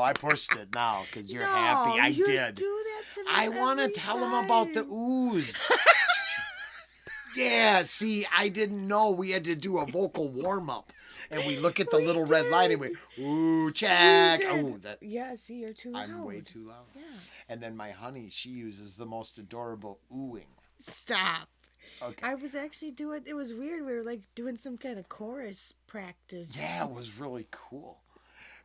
I pushed it now because you're No, happy. I you did. do that to me I want to every tell them about the time. ooze. Yeah, see, I didn't know we had to do a vocal warm up. And we look at the We little red light and we, did. ooh, We check. did. Oh, that Yeah, see, you're too loud. I'm way too loud. Yeah. And then my honey, she uses the most adorable oohing. Stop. Okay. I was actually doing, it was weird. We were like doing some kind of chorus practice. Yeah, it was really cool.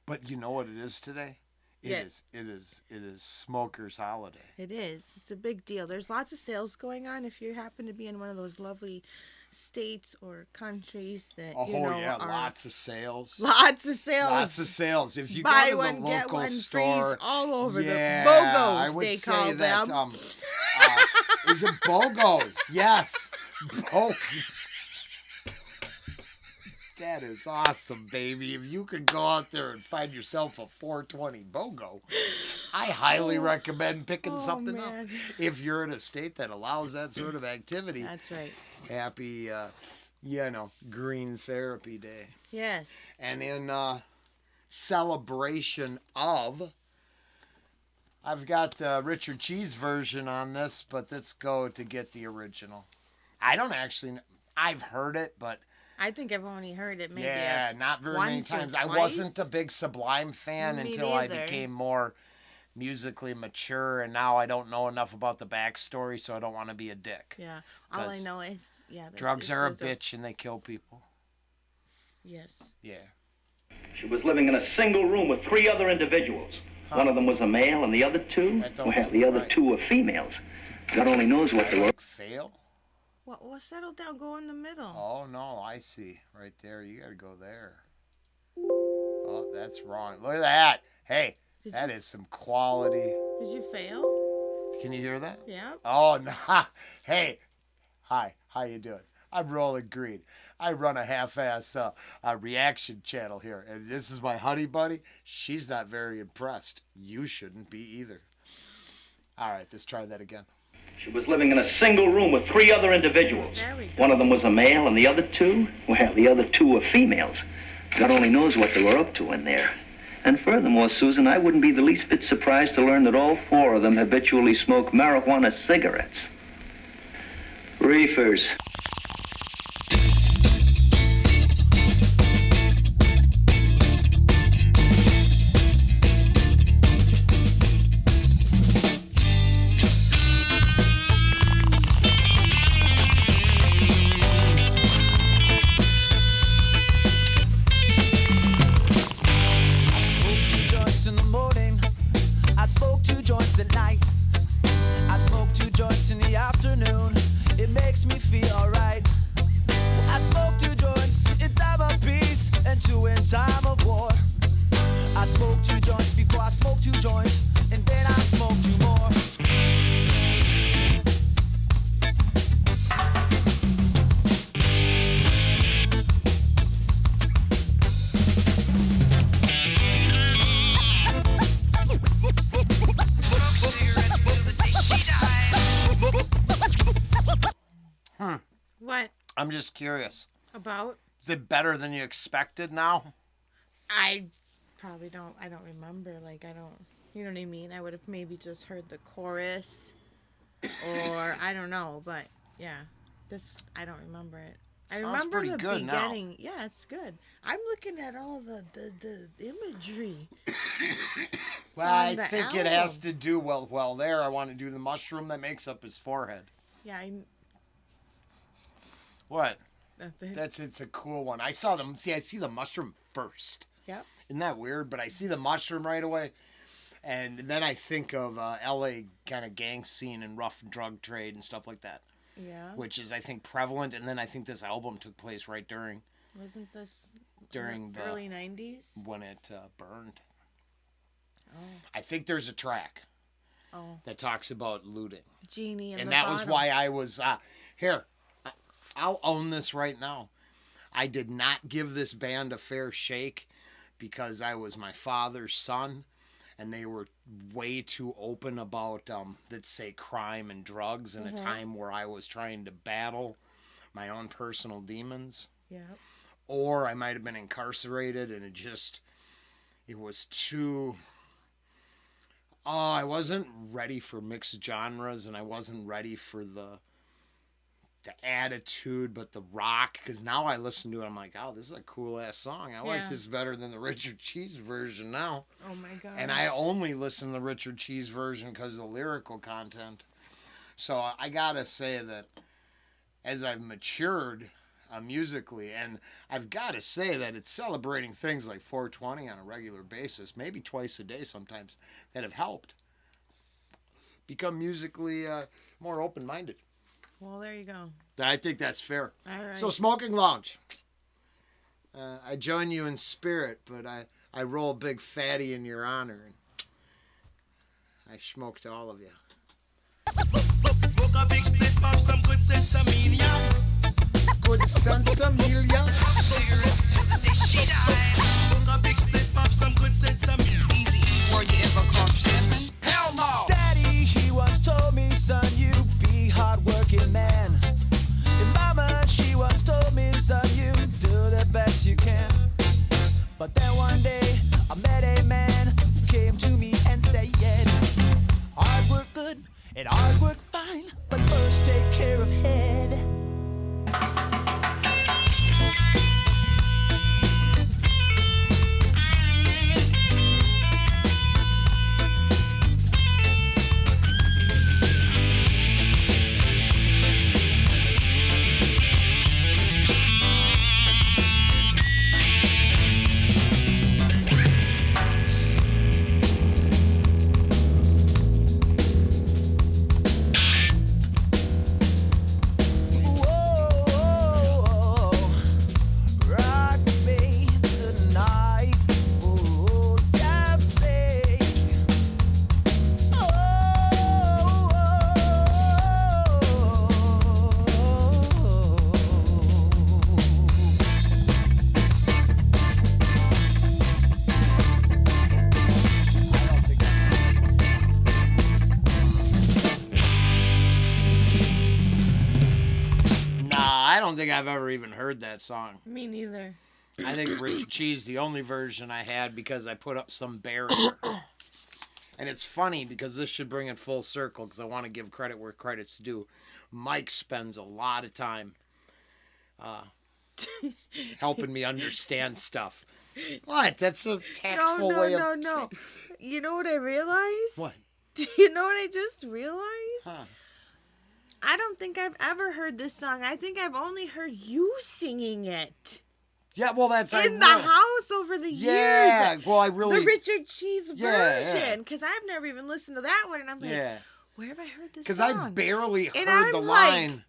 But you know what it is today? It is Smokers Holiday. It is. It's a big deal. There's lots of sales going on if you happen to be in one of those lovely states or countries that yeah, are lots of sales. lots of sales. Lots of sales. If you Buy go to one the get local one store, freeze all over yeah, the BOGOs. I would they say call that, them. Is it BOGOs? Yes. That is awesome, baby. If you could go out there and find yourself a 420 BOGO, I highly recommend picking something up. If you're in a state that allows that sort of activity. That's right. Happy, Green Therapy Day. Yes. And in celebration of, I've got the Richard Cheese version on this, but let's go to get the original. I don't actually know. I've heard it, but I think I've only heard it maybe not very many once or times. I twice. wasn't a big Sublime fan Me until I neither. became more musically mature, and now I don't know enough about the backstory, so I don't want to be a dick. Yeah. All I 'Cause know is, drugs are a bitch and they kill people. Yes. Yeah. She was living in a single room with 3 other individuals. One of them was a male, and the other 2, That don't well, the other right. 2 were females. God only knows what they were. Fail? Well, settle down. Go in the middle. Oh, no, I see. Right there. You got to go there. Oh, that's wrong. Look at that. Hey, that is some quality. Did you fail? Can you hear that? Yeah. Oh, no. Hey. Hi. How you doing? I'm Rolling Green. I run a half-ass reaction channel here, and this is my honey bunny. She's not very impressed. You shouldn't be either. All right, let's try that again. She was living in a single room with 3 other individuals. There we go. One of them was a male, and the other 2, well, the other 2 were females. God only knows what they were up to in there. And furthermore, Susan, I wouldn't be the least bit surprised to learn that all 4 of them habitually smoke marijuana cigarettes. Reefers. At night, I smoke 2 joints in the afternoon. It makes me feel alright. I smoke 2 joints in time of peace and 2 in time of war. I smoke 2 joints before I smoke 2 joints, and then I smoke 2 more. What? I'm just curious. About? Is it better than you expected now? I probably don't. I don't remember. Like, I don't. You know what I mean? I would have maybe just heard the chorus, or I don't know. But yeah, this I don't remember it. I Sounds remember pretty the good now. beginning. Yeah, it's good. I'm looking at all the imagery. Well, on I the think it has album. to do well there. I want to do the mushroom that makes up his forehead. Yeah, What? nothing. It's a cool one. I saw them. See, I see the mushroom first. Yep. Isn't that weird? But I see the mushroom right away, and then I think of L.A. kind of gang scene and rough drug trade and stuff like that, Yeah. which is I think prevalent. And then I think this album took place right during Wasn't this during the early '90s? when it burned. Oh. I think there's a track Oh. that talks about looting, Genie in and the that was bottle. why I was here. I'll own this right now. I did not give this band a fair shake because I was my father's son, and they were way too open about, let's say, crime and drugs in a time where I was trying to battle my own personal demons. Yep. Or I might have been incarcerated, and it was too Oh, I wasn't ready for mixed genres, and I wasn't ready for the attitude, but the rock. Because now I listen to it, I'm like, oh, this is a cool ass song. I like Yeah. this better than the Richard Cheese version now. Oh my god. And I only listen to the Richard Cheese version because of the lyrical content. So I gotta say that as I've matured musically, and I've gotta say that it's celebrating things like 420 on a regular basis, maybe twice a day sometimes, that have helped become musically more open-minded. Well, there you go. I think that's fair. All right. So Smoking Lounge. I join you in spirit, but I roll big fatty in your honor. And I smoked all of you. Smoke a big split of some good sense of million. Good sense of million. Cigarettes till the day she died. Smoke a big split of some good sense of million. Easy. Were you ever caught slipping? Hell no. Daddy, he once told me, son, you be hardworking man. And mama, she once told me, son, you do the best you can. But then one day, I met a man who came to me and said, hard work good and hard work fine, but first take care of head. Rock me tonight, oh, damn sake. Nah, I don't think I've ever even heard that song. Me neither. I think Richard Cheese, the only version I had because I put up some barrier. And it's funny because this should bring it full circle because I want to give credit where credit's due. Mike spends a lot of time helping me understand stuff. What? That's a tactful way of No. You know what I realized? What? You know what I just realized? Huh. I don't think I've ever heard this song. I think I've only heard you singing it Yeah, well, that's in the house over the Yeah, years. well, I really. The Richard Cheese Yeah, yeah. version, because I've never even listened to that one, and I'm like, Yeah, where have I heard this because song? I barely heard I'm the like, line.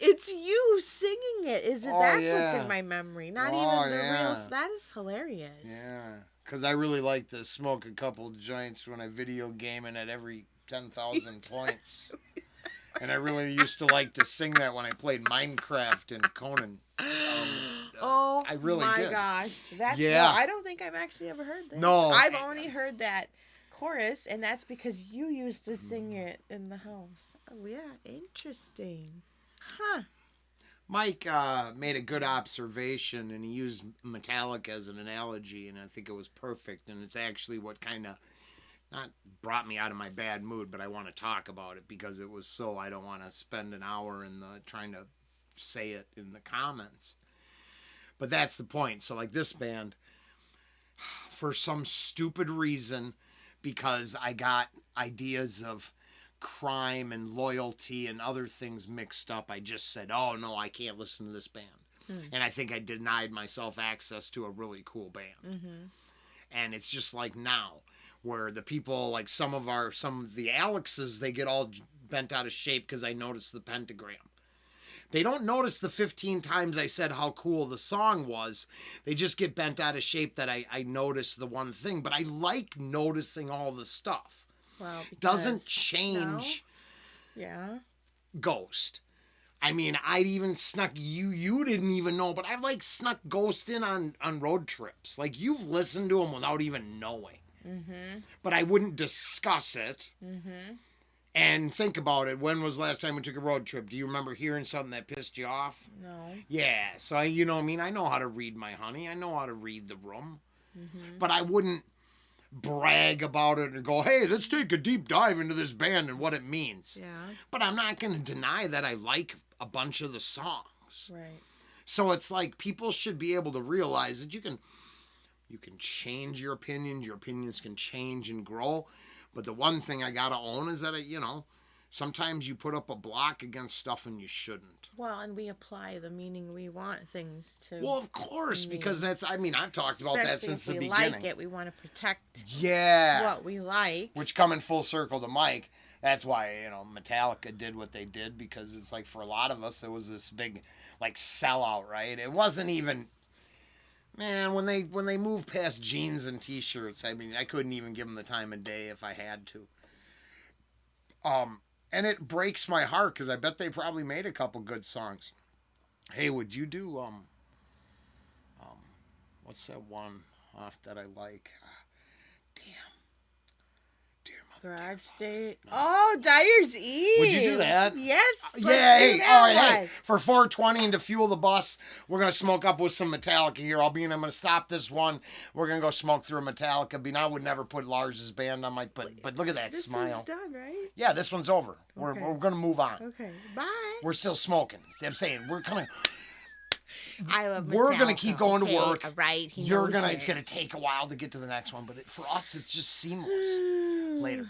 It's you singing it. Is it? Oh, That's yeah. what's in my memory, not Oh, even the yeah. real. That is hilarious. Yeah, because I really like to smoke a couple joints when I video gaming at every 10,000 points. And I really used to like to sing that when I played Minecraft and Conan. Oh, I really my did. gosh. That's Yeah. no, I don't think I've actually ever heard this. No. I've only heard that chorus, and that's because you used to sing it in the house. Oh, yeah. Interesting. Huh. Mike made a good observation, and he used Metallica as an analogy, and I think it was perfect. And it's actually what kind of not brought me out of my bad mood, but I want to talk about it because it was so. I don't want to spend an hour in the trying to say it in the comments. But that's the point. So like this band, for some stupid reason, because I got ideas of crime and loyalty and other things mixed up, I just said, oh no, I can't listen to this band. And I think I denied myself access to a really cool band. And it's just like now where the people, like some of the Alexes, they get all bent out of shape because I noticed the pentagram. They don't notice the 15 times I said how cool the song was. They just get bent out of shape that I noticed the one thing. But I like noticing all the stuff. Well, Doesn't because- change Yeah. Ghost. I mean, I'd even snuck you didn't even know, but I like snuck Ghost in on road trips. Like you've listened to them without even knowing. But I wouldn't discuss it. And think about it. When was the last time we took a road trip? Do you remember hearing something that pissed you off? No. Yeah. So, you know what I mean? I know how to read my honey. I know how to read the room. But I wouldn't brag about it and go, hey, let's take a deep dive into this band and what it means. Yeah. But I'm not going to deny that I like a bunch of the songs. Right. So it's like people should be able to realize that you can change your opinions can change and grow. But the one thing I got to own is that, sometimes you put up a block against stuff and you shouldn't. Well, and we apply the meaning we want things to. Well, of course, because I've talked about that Especially since the if we beginning. like it, we want to protect Yeah. what we like. Which, coming full circle to Mike, that's why, Metallica did what they did, because it's like for a lot of us, it was this big, sellout, right? It wasn't even, man, when they moved past jeans and t-shirts, I couldn't even give them the time of day if I had to. And it breaks my heart, because I bet they probably made a couple good songs. Hey, would you do, what's that one off that I like? Damn. Dear Mother. Garage State. Oh, Dyer's Eve. Would you do that? Yes. Yeah, let's do hey, that all right, one. hey, for 420 and to fuel the bus, we're going to smoke up with some Metallica here. I'm going to stop this one. We're going to go smoke through a Metallica. I would never put Lars's band on my, but look at that This smile. is done, right? Yeah, this one's over. We're Okay. going to move on. Okay. Bye. We're still smoking. See, I'm saying, we're kind of, I love we're Metallica. going to keep going to Okay, work. all right. It's going to take a while to get to the next one, but for us, it's just seamless. Later.